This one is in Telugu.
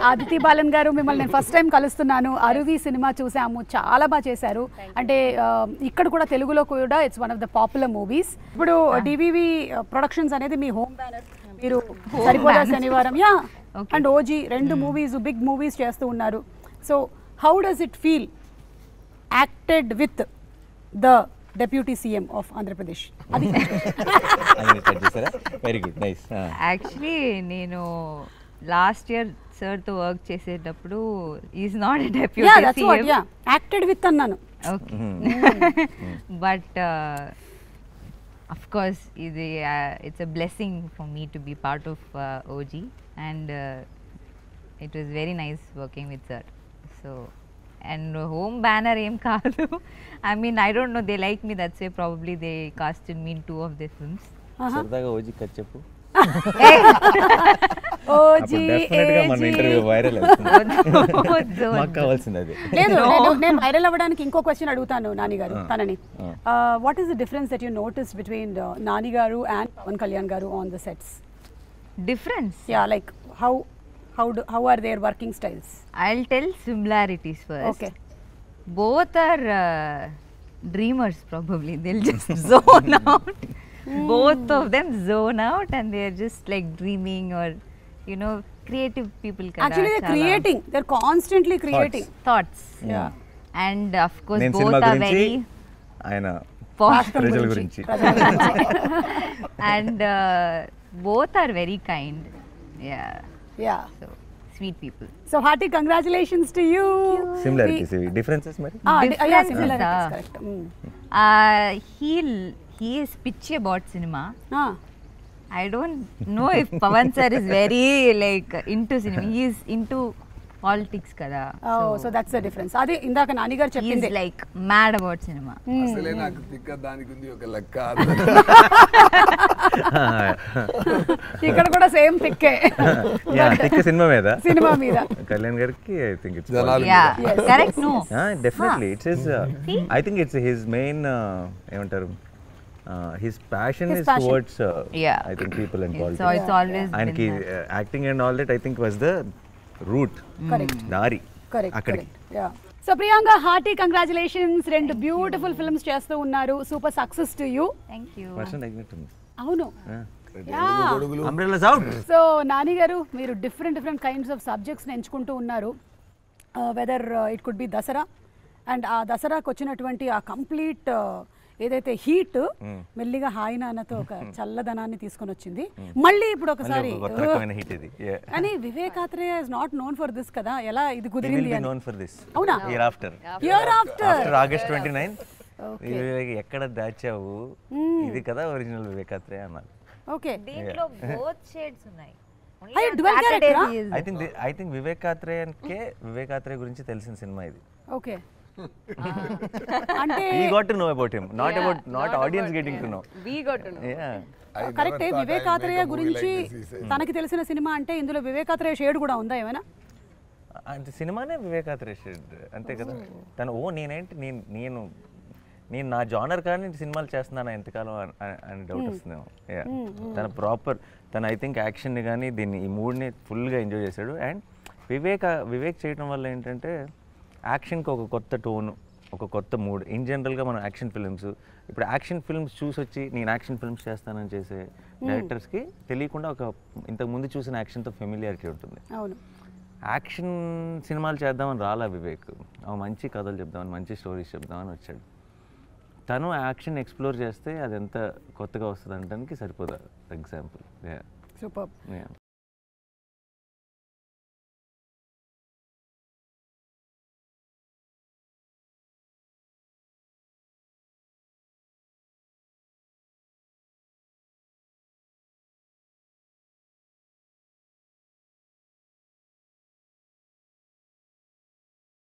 ఆదితి బాలన్ గారు మిమ్మల్ని నేను ఫస్ట్ టైం కలుస్తున్నాను. అరువి సినిమా చూసాము, చాలా బాగా చేశారు. అంటే ఇక్కడ కూడా తెలుగులో కూడా it's one of the popular movies. ఇప్పుడు డివివి ప్రొడక్షన్స్ అనేది మీ హోమ్ బ్యానర్. మీరు సరిపోదా శనివారం అండ్ ఓజీ రెండు మూవీస్, బిగ్ మూవీస్ చేస్తూ ఉన్నారు. So how does it feel acted with the Deputy CM of Andhra Pradesh? Very good, nice. Actually, నేను last year sir తో work చేసేటప్పుడు is not a deputy yeah, that's CM. what, yeah. Acted with అన్నాను. Okay. But of course, it's a blessing for me to be part of OG, and it was very nice working with sir. So, and home banner aim kaadu. I mean, I don't know, they like me, that's why probably they casted me in 2 of their films. సరదాగా ఓజీ కథ చెప్పు. ఓజీ డెఫినెట్గా మన ఇంటర్వ్యూ వైరల్ అవుతుంది. మాకు కావాల్సింది అది. లేదు, నేను వైరల్ అవ్వడానికి ఇంకో క్వశ్చన్ అడుగుతాను నాని గారు తనని. What is the difference that you notice between Nani గారు అండ్ పవన్ కళ్యాణ్ గారు on the sets? Difference? Yeah, like how are their working styles? I'll tell similarities first. Okay. Both are dreamers probably. They'll just zone out. Both of them zone out and they're just like dreaming, or you know, creative people kada. Actually they're creating. They're constantly creating. Thoughts. Yeah. And of course నేను both సినిమా are గురించి very ఆయన posh. ప్రజల గురించి. And both are very kind. Yeah. Yeah. So sweet people. So hearty congratulations to you. Similarities differences మరి. Yeah, similarities, correct. He is pitchy about cinema. Ah. I don't know if Pavan sir is very like into cinema. He is into politics kada. Oh, so that's the difference. Adi indaka Nani garu He is cheppinde. like mad about cinema. అసలే నాకు తిక్క దానికి ఉంది ఒక లెక్క. ఇక్కడ కూడా సేమ్ తిక్కే. తిక్క సినిమా మీద కళ్యాణ్ గారికి I think it's Yeah, correct? No. Definitely it's his I think it's his main ఏమంటారు his passion His is passion. towards Yeah. I think people and So politics. it's always And been that. acting and all that I think was the route. Correct. దారి Correct. అక్కడికి. Yeah. So Priyanka, hearty congratulations. రెండు బ్యూటిఫుల్ ఫిల్మ్స్ చేస్తూ ఉన్నారు. Super success to you. Thank you. వర్షం తగ్గినట్టుంది. అవును. Umbrellas out. సో నాని గారు మీరు డిఫరెంట్ కైండ్స్ ఆఫ్ సబ్జెక్ట్స్ని ఎంచుకుంటూ ఉన్నారు. Whether it could be Dasara, and ఆ దసరాకు వచ్చినటువంటి ఆ కంప్లీట్ ఏదైతే హీట్ మెల్లిగా హాయి నాన్నతో ఒక చల్లదనాన్ని తీసుకొని వచ్చింది. మళ్ళీ ఇప్పుడు ఒకసారి కానీ Vivek Atreya is not known for this కదా, ఎలా ఇది కుదిరింది అని? known for this. అవునా? Year after August 29 ఎక్కడ దాచావు, ఇది కదా ఒరిజినల్ వివేక్ ఆత్రేయ అన్నారు. ఓకే. దీంట్లో both shades ఉన్నాయి. అయ్యో, dual character ఆ? I think వివేక్ ఆత్రేయ గురించి తెలిసిన సినిమా ఇది. ఓకే. అంటే he got to know about him, not audience getting to know. We got to know. Yeah. కరెక్టే. వివేక్ ఆత్రేయ గురించి తనకి తెలిసిన సినిమా అంటే ఇందులో వివేక్ ఆత్రేయ షేడ్ కూడా ఉందా ఏమైనా? అంటే సినిమానే వివేక్ ఆత్రేయ షేడ్ అంతే కదా. తను నేను నా జానర్ కానీ సినిమాలు చేస్తున్నాను ఎంతకాలం అని డౌట్ వస్తుందేమో. తన ప్రాపర్ ఐ థింక్ యాక్షన్ని కానీ ఈ మూడ్ని ఫుల్గా ఎంజాయ్ చేశాడు. అండ్ వివేక్ చేయడం వల్ల ఏంటంటే యాక్షన్కి ఒక కొత్త టోను, ఒక కొత్త మూడ్. ఇన్ జనరల్గా మనం యాక్షన్ ఫిల్మ్స్, ఇప్పుడు యాక్షన్ ఫిల్మ్స్ చూసొచ్చి నేను యాక్షన్ ఫిల్మ్స్ చేస్తానని చేసే డైరెక్టర్స్కి తెలియకుండా ఒక ఇంతకుముందు చూసిన యాక్షన్తో ఫెమిలియారిటీ ఉంటుంది. అవును. యాక్షన్ సినిమాలు చేద్దామని రాలా వివేక్, మంచి కథలు చెప్దామని, మంచి స్టోరీస్ చెప్దామని వచ్చాడు. తను యాక్షన్ ఎక్స్ప్లోర్ చేస్తే అది ఎంత కొత్తగా వస్తుంది అనడానికి సరిపోదా ఎగ్జాంపుల్. సూపర్.